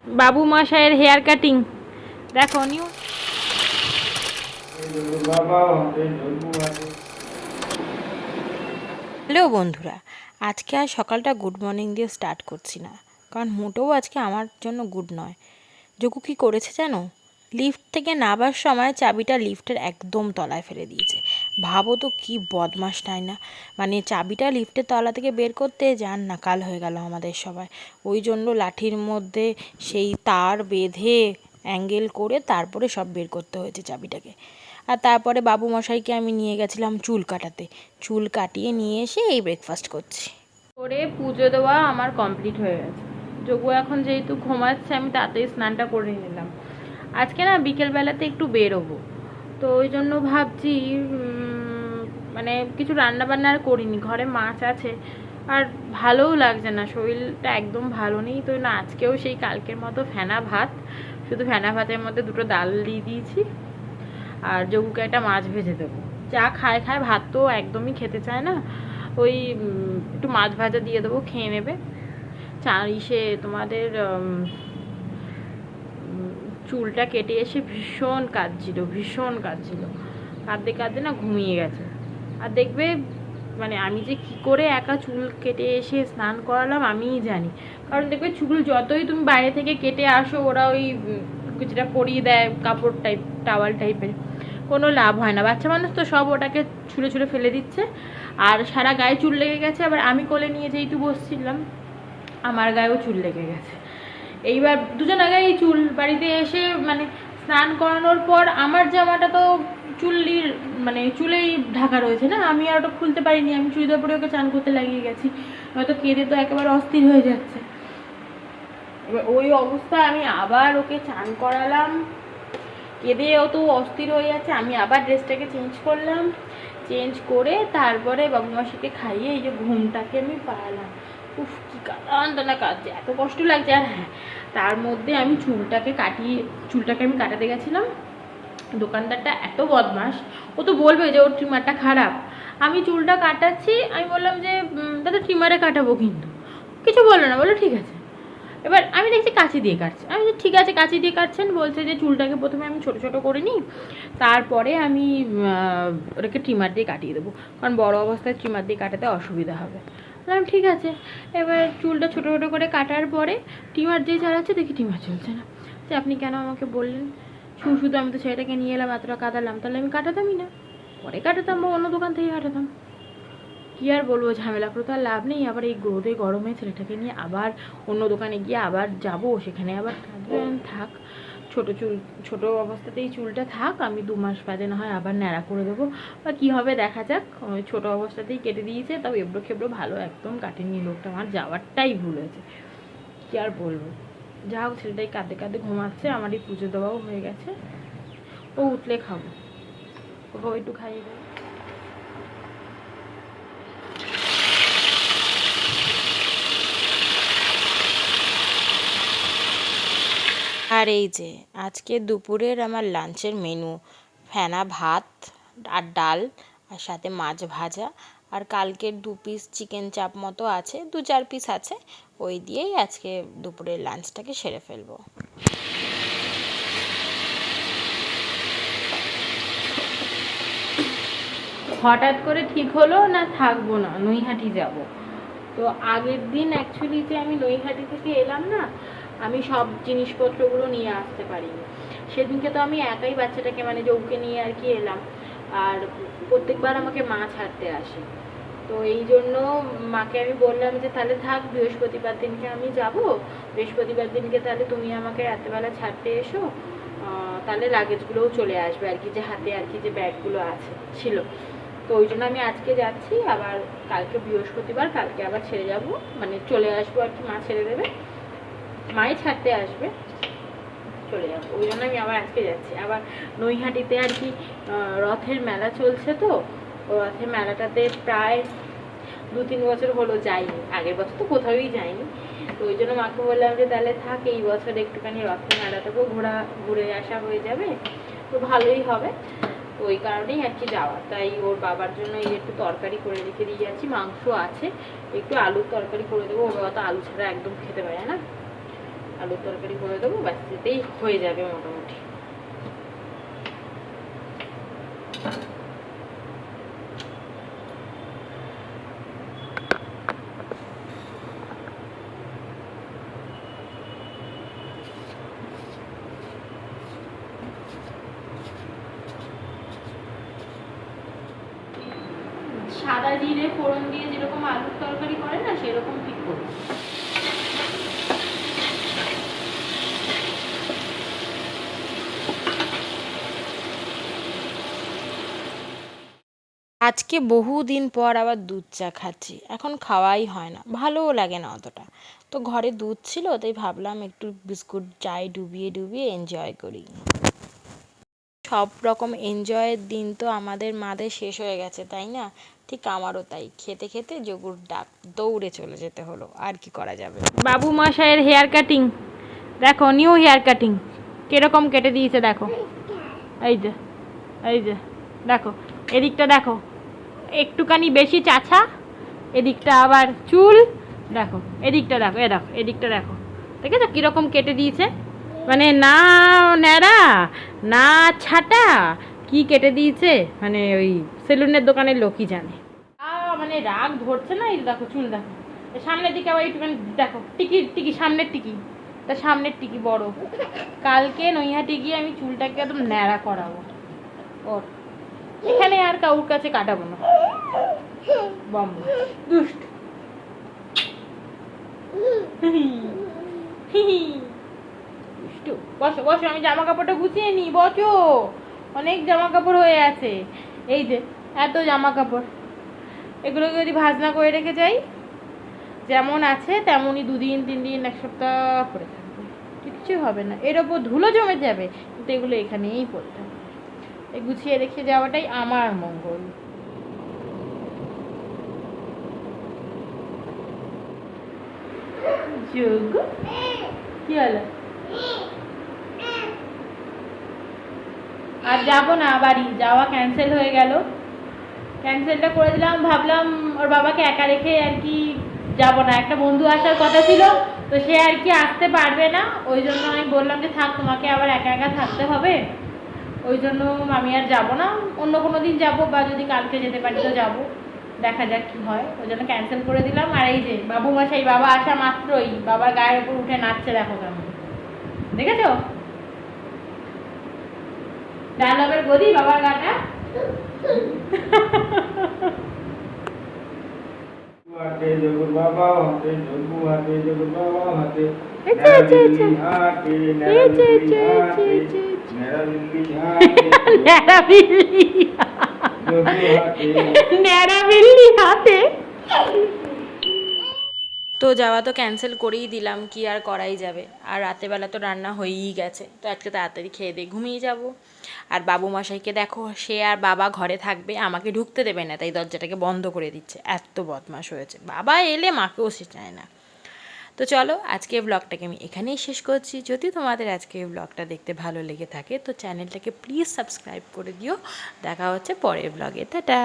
বাবু মশাইয়ের hair cutting দেখো new. Hello বন্ধুরা, আজকে আর সকালটা গুড মর্নিং দিয়ে স্টার্ট করছি না, কারণ মোটেও আজকে আমার জন্য গুড নয়। যোগু কী করেছে জানো? লিফট থেকে নামার সময় চাবিটা লিফটের একদম তলায় ফেলে দিয়েছে। ভাবো তো কি বদমাশ, তাই না? মানে চাবিটা লিফটের তলা থেকে বের করতে যান না কাল হয়ে গেল আমাদের সবাই। ওই জন্য লাঠির মধ্যে সেই তার বেঁধে অ্যাঙ্গেল করে তারপরে সব বের করতে হয়েছে চাবিটাকে। আর তারপরে বাবু মশাইকে আমি নিয়ে গেছিলাম চুল কাটাতে। চুল কাটিয়ে নিয়ে এসে এই ব্রেকফাস্ট করছি। করে পুজো দেওয়া আমার কমপ্লিট হয়ে গেছে। যোগু এখন যেহেতু ঘুমাচ্ছে, আমি তাড়াতাড়ি স্নানটা করে নিলাম। আজকে না বিকেলবেলাতে একটু বেরোবো, তো ওই জন্য ভাবছি মানে কিছু রান্না বান্না আর করিনি, ঘরে মাছ আছে আর ভালোও লাগছে না, শরীরটা একদম ভালো নেই। তো না, আজকেও সেই কালকের মতো ফেনা ভাত, শুধু ফেনা ভাতের মধ্যে দুটো ডাল দিয়ে দিয়েছি আর যোগুকে একটা মাছ ভেজে দেবো। যা খায় খায়, ভাত তো একদমই খেতে চায় না। ওই একটু মাছ ভাজা দিয়ে দেবো, খেয়ে নেবে। ইসে তোমাদের চুলটা কেটে এসে ভীষণ কাঁদছিল, কাঁদতে কাঁদতে না ঘুমিয়ে গেছে। আর দেখবে মানে আমি যে কি করে একা চুল কেটে এসে স্নান করালাম আমিই জানি। কারণ দেখবে চুল যতই তুমি বাইরে থেকে কেটে আসো, ওরা ওই যেটা পরিয়ে দেয় কাপড় টাইপ, টাওয়াল টাইপের, কোনো লাভ হয় না। বাচ্চা মানুষ তো সব ওটাকে ছুঁড়ে ছুঁড়ে ফেলে দিচ্ছে, আর সারা গায়ে চুল লেগে গেছে। আবার আমি কোলে নিয়ে যেহেতু বসছিলাম, আমার গায়েও চুল লেগে গেছে। এইবার দুজন আগে এই চুল বাড়িতে এসে মানে স্নান করানোর পর আমার জামাটা তো চুল্লির মানে চুলেই ঢাকা রয়েছে না, আমি আর ওটা খুলতে পারিনি। আমি চুড়িদার পরে ওকে চান করতে লাগিয়ে গেছি, হয়তো কেঁদে তো একেবারে অস্থির হয়ে যাচ্ছে। এবার ওই অবস্থায় আমি আবার ওকে চান করালাম, কেঁদে ও তো অস্থির হয়ে যাচ্ছে। আমি আবার ড্রেসটাকে চেঞ্জ করলাম, চেঞ্জ করে তারপরে বাবু মাসিকে খাইয়ে এই যে ঘুমটাকে আমি পাড়ালাম। উফ কি কাঁদা কাঁদছে, এত কষ্ট লাগছে। আর হ্যাঁ, তার মধ্যে আমি চুলটাকে আমি কাটাতে গেছিলাম। দোকানদারটা এত বদমাস, ও তো বলবে যে ওর ট্রিমারটা খারাপ। আমি চুলটা কাটাচ্ছি, আমি বললাম যে দাদা ট্রিমারে কাটাবো, কিন্তু কিছু বললো না, বললো ঠিক আছে। এবার আমি দেখছি কাঁচি দিয়ে কাটছে, আমি ঠিক আছে কাঁচি দিয়ে কাটছেন, বলছে যে চুলটাকে প্রথমে আমি ছোটো ছোটো করে নিই, তারপরে আমি ওটাকে ট্রিমার দিয়ে কাটিয়ে দেবো, কারণ বড় অবস্থায় ট্রিমার দিয়ে কাটাতে অসুবিধা হবে। বললাম ঠিক আছে। এবার চুলটা ছোটো ছোটো করে কাটার পরে ট্রিমার দিয়ে চালাচ্ছে, দেখি ট্রিমার চলছে না। যে আপনি কেন আমাকে বললেন? শুধু আমি তো ছেলেটাকে নিয়ে এলাম, এতটা কাটালাম, তাহলে আমি কাটাতামই না, পরে কাটাতাম বা অন্য দোকান থেকে কাটাতাম। কী আর বলবো, ঝামেলা করে তো আর লাভ নেই। আবার এই রোদে গরমে ছেলেটাকে নিয়ে আবার অন্য দোকানে গিয়ে আবার যাব, সেখানে আবার থাক। ছোটো অবস্থাতেই চুলটা থাক, আমি 2 মাস বাদে না হয় আবার ন্যাড়া করে দেবো, বা কী হবে দেখা যাক। ছোটো অবস্থাতেই কেটে দিয়েছে, তাও এবড়ো খেবড়ো ভালো একদম কাটেনি লোকটা। আমার যাওয়ারটাই ভুল হয়েছে, কী আর বলবো। যা হোক, ছেলেটাই কাঁদতে কাঁদতে ঘুমাচ্ছে, আমার এই পুজো দেওয়াও হয়ে গেছে। ও উঠলে খাবো, ওকে একটু খাইয়ে দেবো। আর এই যে আজকে দুপুরের আমার লাঞ্চের মেনু, ফেনা ভাত আর ডাল, আর সাথে মাছ ভাজা, আর কালকের 2 পিস চিকেন চাপ মতো আছে, 2-4 পিস আছে, ওই দিয়েই আজকে দুপুরের লাঞ্চটাকে সেরে ফেলবো। হঠাৎ করে ঠিক হলো না থাকবো না, নৈহাটি যাব। তো আগের দিন অ্যাকচুয়ালি যে আমি নৈহাটি থেকে এলাম না, আমি সব জিনিসপত্রগুলো নিয়ে আসতে পারিনি। সেদিনকে তো আমি একাই বাচ্চাটাকে মানে যোগকে নিয়ে আর কি এলাম, আর প্রত্যেকবার আমাকে মা ছাড়তে আসে। তো এই জন্য মাকে আমি বললাম যে তাহলে থাক, বৃহস্পতিবার দিনকে আমি যাব, বৃহস্পতিবার দিনকে তাহলে তুমি আমাকে রাত্রেবেলা ছাড়তে এসো, তাহলে লাগেজগুলোও চলে আসবে আর কি, যে হাতে আর কি যে ব্যাগগুলো আছে ছিল। তো ওই জন্য আমি আজকে যাচ্ছি, আবার কালকে বৃহস্পতিবার, কালকে আবার ছেড়ে যাব, মানে চলে আসবো আর কি, মা ছেড়ে দেবে, মাই ছাড়তে আসবে, চলে যাবো। ওই জন্য আমি আবার আজকে যাচ্ছি। আবার নৈহাটিতে আর কি রথের মেলা চলছে, তো রথের মেলাটাতে প্রায় 2-3 বছর হলো যাইনি, আগের বছর তো কোথাওই যাইনি। তো ওই জন্য মাকে বললাম যে তাহলে থাক, এই বছর একটুখানি রথের মেলাটাকেও ঘুরে আসা হয়ে যাবে, তো ভালোই হবে। তো ওই কারণেই আর কি যাওয়া। তাই ওর বাবার জন্য এই একটু তরকারি করে রেখে দিয়ে যাচ্ছি, মাংস আছে, একটু আলুর তরকারি করে দেবো। ওর বাবা তো আলু ছাড়া একদম খেতে পারে না, আলুর তরকারি করে দেবো, ব্যাস এতেই হয়ে যাবে মোটামুটি। সাদা জিরে ফোড়ন দিয়ে যেরকম আলুর তরকারি করে না, সেরকম ঠিক করবো। আজকে বহুদিন পর আবার দুধ চা খাচ্ছি। এখন খাওয়াই হয় না, ভালোও লাগে না অতটা। তো ঘরে দুধ ছিল, তাই ভাবলাম একটু বিস্কুট চায়ে ডুবিয়ে ডুবিয়ে এনজয় করি। সব রকম এনজয়ের দিন তো আমাদের মাদের শেষ হয়ে গেছে, তাই না? ঠিক আমারও তাই। খেতে খেতে যোগুর ডাক, দৌড়ে চলে যেতে হলো, আর কি করা যাবে। বাবু মশাইয়ের হেয়ার কাটিং দেখো, নিউ হেয়ার কাটিং কিরকম কেটে দিয়েছে দেখো। এই যে, এই যে দেখো, এদিকটা দেখো একটুখানি বেশি চাছা, এদিকটা আবার চুল দেখো, এদিকটা দেখো, এ দেখো এদিকটা দেখো, দেখেছো কিরকম কেটে দিয়েছে? মানে না ন্যাড়া না ছাটা, কি কেটে দিয়েছে, মানে ওই সেলুনের দোকানের লোকই জানে। মানে রাগ ধরছে না। এই দেখো চুল দেখো, সামনের দিকে আবার একটুখানি দেখো, টিকি টিকি সামনের টিকি, তা সামনের টিকি বড়। কালকে নৈহাটি গিয়ে আমি চুলটাকে একদম ন্যাড়া করাবো ওর, এখানে আর কাউর কাছে কাটাবো না। বম দুষ্ট। বসো বসো, আমি জামা কাপড়টা গুছিয়ে নি, বসো। অনেক জামা কাপড় হয়ে আছে, এই যে এত জামা কাপড়, এগুলোকে যদি ভাঁজ না করে রেখে যাই, যেমন আছে তেমনই 2 দিন 3 দিন 1 সপ্তাহ পরে থাকবে, কিচ্ছু হবে না। এর ওপর ধুলো জমে যাবে, কিন্তু এগুলো এখানেই পড়ে থাকবে। এই গুছিয়ে রেখে যাওয়াটাই আমার মঙ্গল। যোগ কি হলো? আর যাবো না, বাড়ি যাওয়া ক্যান্সেল হয়ে গেল। ক্যান্সেলটা করে দিলাম, ভাবলাম ওর বাবাকে একা রেখে আর কি যাবো না। একটা বন্ধু আসার কথা ছিল, তো সে আর কি আসতে পারবে না, ওই জন্য আমি বললাম যে থাক, তোমাকে আবার একা একা থাকতে হবে, ওই জন্য আমি আর যাবো না। অন্য কোনো দিন যাবো, বা যদি কালকে যেতে পারি তো যাবো, দেখা যাক কি হয়। ওই জন্য ক্যান্সেল করে দিলাম। আর এই যে বাবু মশাই, বাবা আসা মাত্রই বাবার গায়ের উপর উঠে নাচছে, দেখো কেমন, দেখেছো? ডায়লগের গদি বাবার গাটা। হাতে জগুর বাবা, হাতে জগু, হাতে জগুর বাবা, হাতে নেড়া বিল্লি হাতে, নেড়া বিল্লি হাতে, নেড়া বিল্লি হাতে, নেড়া বিল্লি হাতে, নেড়া বিল্লি হাতে। তো যাওয়া তো ক্যান্সেল করেই দিলাম, কি আর করাই যাবে। আর রাতেরবেলা তো রান্না হয়েই গেছে, তো আজকে তাড়াতাড়ি খেয়ে দিয়ে ঘুমিয়ে যাব। আর বাবু মশাইকে দেখো, সে আর বাবা ঘরে থাকবে, আমাকে ঢুকতে দেবে না, তাই দরজাটাকে বন্ধ করে দিচ্ছে। এত বদমাশ হয়েছে, বাবা এলে মাকেও সে চায় না। তো চলো, আজকে ব্লগটাকে আমি এখানেই শেষ করছি। যদি তোমাদের আজকে এই ব্লগটা দেখতে ভালো লেগে থাকে, তো চ্যানেলটাকে প্লিজ সাবস্ক্রাইব করে দিও। দেখা হচ্ছে পরের ব্লগে, টাটা।